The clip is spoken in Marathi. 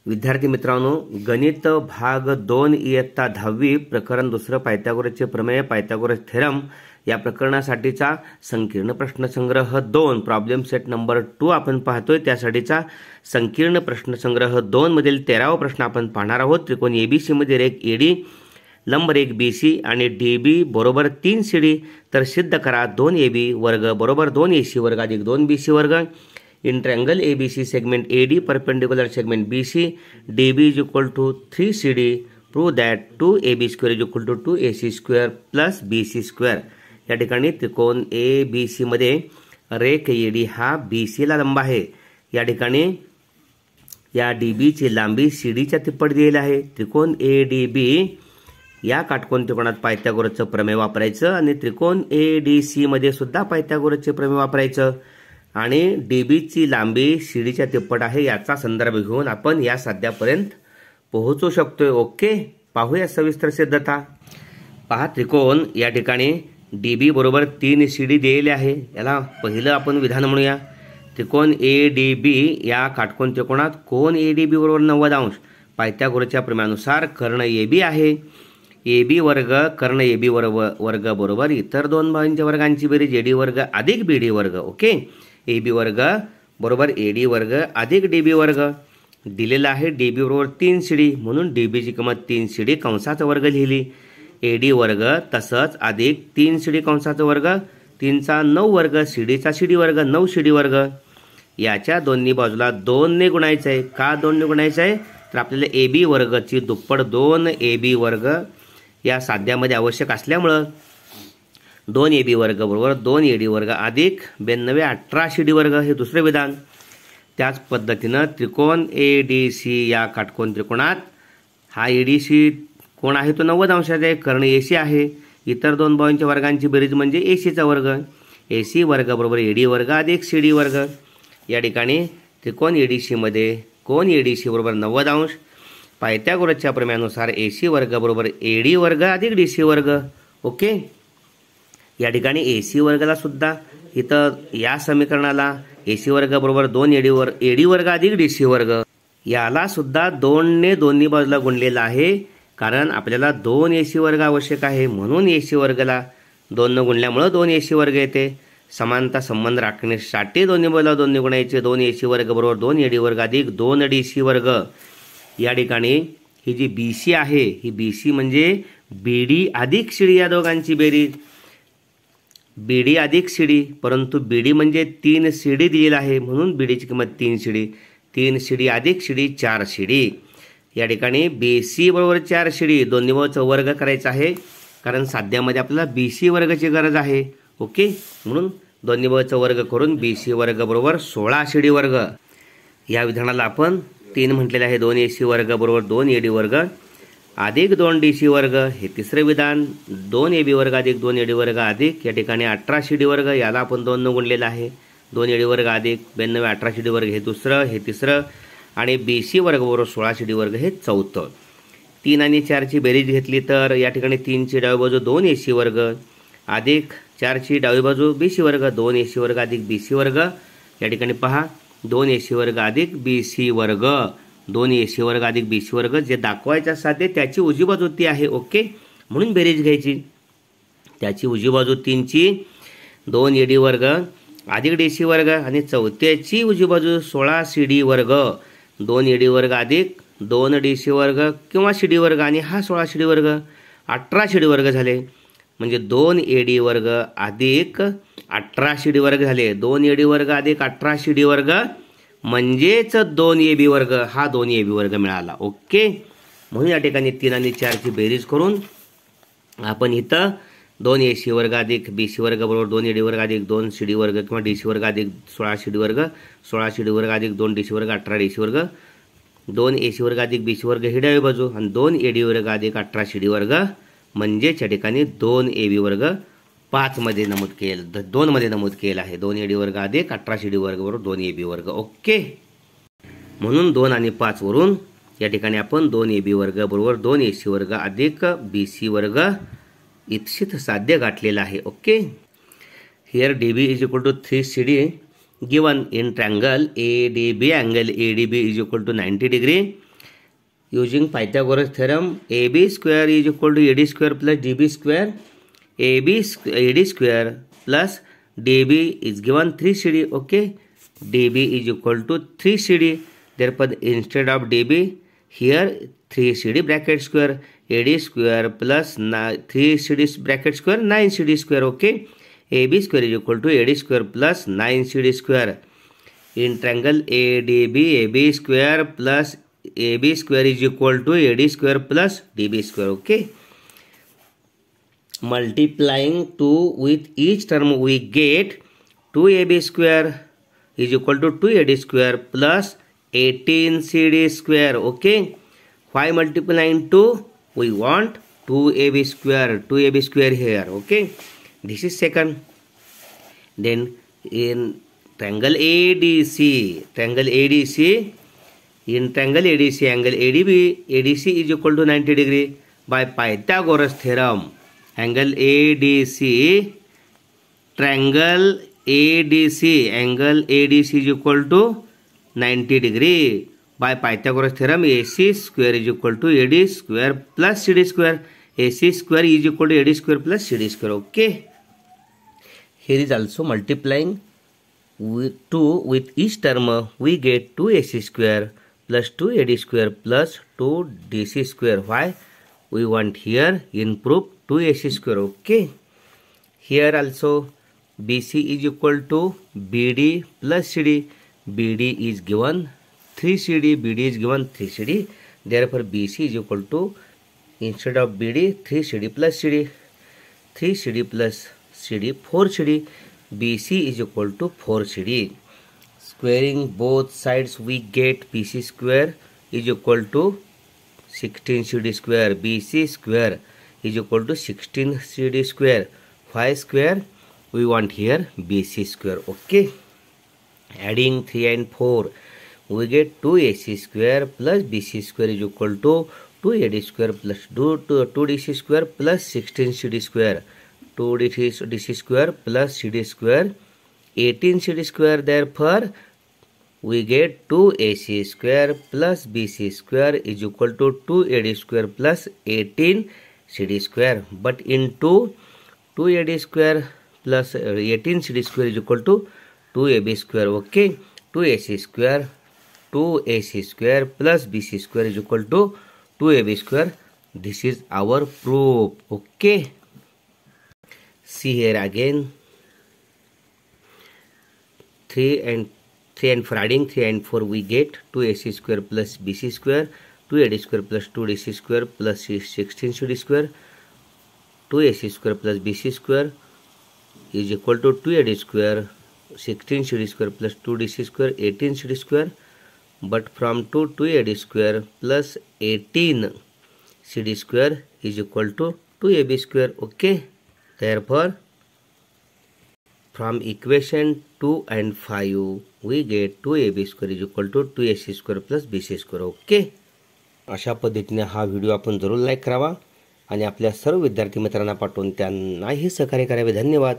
विद्यार्थी मित्रांनो, गणित भाग 2 इयत्ता 10वी प्रकरण 2 पायथागोरसचे प्रमेय पायथागोरस थेरम या प्रकरणासाठीचा संकीर्ण प्रश्नसंग्रह 2 प्रॉब्लेम सेट नंबर 2 आपण पाहतोय। त्यासाठीचा संकीर्ण प्रश्नसंग्रह 2 मधील 13वा प्रश्न आपण पाहणार आहोत। त्रिकोण एबीसी मध्ये रेख एडी लंब रेख बीसी आणि डीबी बरोबर 3 सीडी तर सिद्ध करा 2ab वर्ग बरोबर 2ac वर्ग अधिक 2bc वर्ग in triangle ABC segment AD perpendicular segment BC DB is equal to 3CD prove that 2AB square is equal to 2AC square plus BC square। या ठिकाणी त्रिकोण ABC मध्ये रेख AD हा BC ला लंब आहे। या ठिकाणी या DB ची लांबी CD च्या तिप्पट दिलेली आहे। त्रिकोण ADB या काटकोन त्रिकोणात पायथागोरसचे प्रमेय वापरायचं आणि त्रिकोण ADC मध्ये सुद्धा पायथागोरसचे प्रमेय वापरायचं आणि डीबी ची लांबी सीडीच्या तिप्पट आहे याचा संदर्भ घेऊन आपण या साध्यापर्यंत पोहोचू शकतोय। ओके, पाहूया सविस्तर सिद्धता। पहा, त्रिकोण या ठिकाणी डीबी बरोबर 3 सीडी दिलेली आहे। याला पहिलं आपण विधान म्हणूया। त्रिकोण एडीबी या काटकोन त्रिकोणात कोन एडीबी बरोबर 90 अंश पायथागोरसच्या प्रमेयानुसार कर्ण एबी आहे। एबी वर्ग कर्ण एबी वर्ग बरोबर इतर दोन बाजूंच्या वर्गांची बेरीज एडी वर्ग अधिक बीडी वर्ग। ओके, एबी वर्ग बरोबर एडी वर्ग अधिक डीबी वर्ग दिलेला आहे। डीबी बरोबर 3 सीडी म्हणून डीबी ची किंमत 3 सीडी कंसाचा वर्ग लिहिली। एडी वर्ग तसंच अधिक 3 सीडी कंसाचा वर्ग 3 चा 9 वर्ग सीडी चा सीडी वर्ग 9 सीडी वर्ग याच्या दोन्ही बाजूला 2 ने गुणायचं आहे। का 2 ने गुणायचं आहे तर आपल्याला एबी वर्गची दुप्पट 2 एबी वर्ग या साध्यामध्ये आवश्यक असल्यामुळे 2 एबी वर्ग बरोबर 2 एडी वर्ग अधिक 92 18 सीडी वर्ग हे दुसरे विधान। त्याच पद्धतीने त्रिकोण एडीसी या काटकोन त्रिकोणात हा एडीसी कोण आहे तो 90 अंशाचा आहे, कर्ण एसी आहे। इतर दोन बाजूंच्या वर्गांची बेरीज म्हणजे एसीचा वर्ग। एसी वर्ग बरोबर एडी वर्ग अधिक सीडी वर्ग। या ठिकाणी त्रिकोण एडीसी मध्ये कोन एडीसी बरोबर 90 अंश पायथागोरसच्या प्रमेयानुसार एसी वर्ग बरोबर एडी वर्ग अधिक डीसी वर्ग। ओके, या ठिकाणी एसी वर्गाला सुद्धा इथं या समीकरणाला एसी वर्ग बरोबर 2 एडी वर्ग अधिक डीसी वर्ग याला सुद्धा 2 ने दोन्ही बाजूला गुणलेला आहे, कारण आपल्याला 2 एसी वर्ग आवश्यक आहे म्हणून एसी वर्गाला 2 ने गुणल्यामुळे 2 एसी वर्ग येते। समानता संबंध राखण्यासाठी दोन्ही बाजूला 2 ने गुणायचे। 2 एसी वर्ग बरोबर 2 एडी वर्ग अधिक 2 डीसी वर्ग। या ठिकाणी ही जी बीसी आहे ही बीसी म्हणजे बीडी अधिक सीडी या दोघांची बेरीज। बीडी अधिक सीडी, परंतु बीडी म्हणजे 3 सीडी दिलेला आहे म्हणून बीडीची किंमत 3 सीडी। 3 सीडी अधिक सीडी 4 सीडी। या ठिकाणी बीसी बरोबर 4 सीडी दोन्ही बाजूचा वर्ग करायचा आहे, कारण साध्यामध्ये आपल्याला बीसी वर्गाची गरज आहे। ओके, म्हणून दोन्ही बाजूचा वर्ग करून बीसी वर्ग बरोबर 16 सीडी वर्ग या विधानाला आपण 3 म्हटलेले आहे। 2 एसी वर्ग बरोबर 2 एडी वर्ग अधिक 2 डीसी वर्ग हे तिसरे विधान। 2 एबी वर्ग अधिक 2 एडी वर्ग अधिक या ठिकाणी 18 सीडी वर्ग याला आपण 2 ने गुणलेला आहे। 2 एडी वर्ग अधिक 92 18 सीडी वर्ग हे दुसरं हे तिसरं आणि बीसी वर्ग बरोबर 16 सीडी वर्ग हे चौथं। 3 आणि 4 ची बेरीज घेतली तर या ठिकाणी 3 ची डावी बाजू 2 एसी वर्ग अधिक 4 ची डावी बाजू बीसी वर्ग 2 एसी वर्ग अधिक बीसी वर्ग। या ठिकाणी पहा 2 एसी वर्ग अधिक बीसी वर्ग 2 एसी वर्ग अधिक बीसी वर्ग जे दाखवायच्या साधे त्याची उजवी बाजू ती आहे। ओके, म्हणून बेरीज घ्यायची। त्याची उजवी बाजू 3 ची 2 एडी वर्ग अधिक डीसी वर्ग आणि चौथ्याची उजवी बाजू 16 सीडी वर्ग 2 एडी वर्ग अधिक 2 डीसी वर्ग किंवा सीडी वर्ग आणि हा 16 सीडी वर्ग 18 सीडी वर्ग झाले, म्हणजे 2 एडी वर्ग अधिक 18 सीडी वर्ग झाले। 2 एडी वर्ग अधिक 18 सीडी वर्ग म्हणजेच 2 एबी वर्ग हा 2 एबी वर्ग मिळाला। ओके, म्हणून या ठिकाणी 3 आणि 4 ची बेरीज करून आपण इथं 2 एसी वर्ग अधिक बीसी वर्ग बरोबर 2 एडी वर्ग अधिक 2 सीडी वर्ग किंवा डीसी वर्ग अधिक 16 सीडी वर्ग 16 सीडी वर्ग अधिक 2 डीसी वर्ग 18 डीसी वर्ग 2 एसी वर्ग अधिक बीसी वर्ग ही डावी बाजू आणि 2 एडी वर्ग अधिक 18 सीडी वर्ग म्हणजेच या ठिकाणी 2 एबी वर्ग 5 मध्ये नमूद केलं 2 मध्ये नमूद केलं आहे। 2 एडी वर्ग अधिक 18 सीडी वर्ग बरोबर 2 एबी वर्ग। ओके, म्हणून 2 आणि 5 वरून या ठिकाणी आपण 2 एबी वर्ग बरोबर 2 एसी वर्ग अधिक बीसी वर्ग इप्सित साध्य गाठलेला आहे। Okay, here DB is equal to 3 CD given in triangle ADB angle ADB is equal to 90 degree using Pythagoras theorem, AB square is equal to AD square plus DB square. AD square plus DB is given 3CD. Okay, DB is equal to 3CD. Therefore, instead of DB, here 3CD bracket square, AD square plus 3CD bracket square, 9CD square. Okay, AB square is equal to AD square plus 9CD square. In triangle ADB, AB square plus AB square is equal to AD square plus DB square. Okay, multiplying 2 with each term, we get 2AB square is equal to 2AD square plus 18CD square. Okay, why multiplying 2? We want 2AB square here. Okay, this is second. Then in triangle ADC, in triangle ADC, angle ADC is equal to 90 degree. By Pythagoras theorem, angle ADC, triangle ADC, angle ADC is equal to 90 degree. By Pythagoras theorem, AC square is equal to AD square plus CD square. AC square is equal to AD square plus CD square. Okay, here is also multiplying with 2 with each term, we get 2AC square plus 2AD square plus 2DC square. Why? We want here in proof 2AC square. Okay, here also BC is equal to BD plus CD. BD is given 3CD, BD is given 3CD. Therefore, BC is equal to, instead of BD, 3CD plus CD. 3CD plus CD, 4CD. BC is equal to 4CD. Squaring both sides, we get BC square is equal to 16CD square. BC square is equal to 16CD square. Why square? We want here BC square. Okay, adding 3 and 4, we get 2AC square plus BC square is equal to 2AD square plus 2DC square plus 16CD square. 2DC square plus CD square, 18CD square. Therefore, we get 2AC square plus BC square is equal to 2AD square plus 18CD square. But in 2AD square plus 18CD square is equal to 2AB square. Okay, 2AC square plus BC square is equal to 2AB square. This is our proof. Okay, see here again, 3 and 4, adding 3 and 4, we get 2AC square plus BC square, 2AD square plus 2DC square plus 16CD square. 2AC square plus BC square is equal to 2AD square, 16CD square plus 2DC square, 18CD square. But from 2AD square plus 18CD square is equal to 2AB square. Okay, therefore, from equation 2 and 5, we get 2AB square is equal to 2AC square plus BC square. Okay, अशा पद्धतीने हा व्हिडिओ आपण जरूर लाईक करावा आणि आपल्या सर्व विद्यार्थी मित्रांना पाठवून त्यांनाही सहकार्य करावे. धन्यवाद.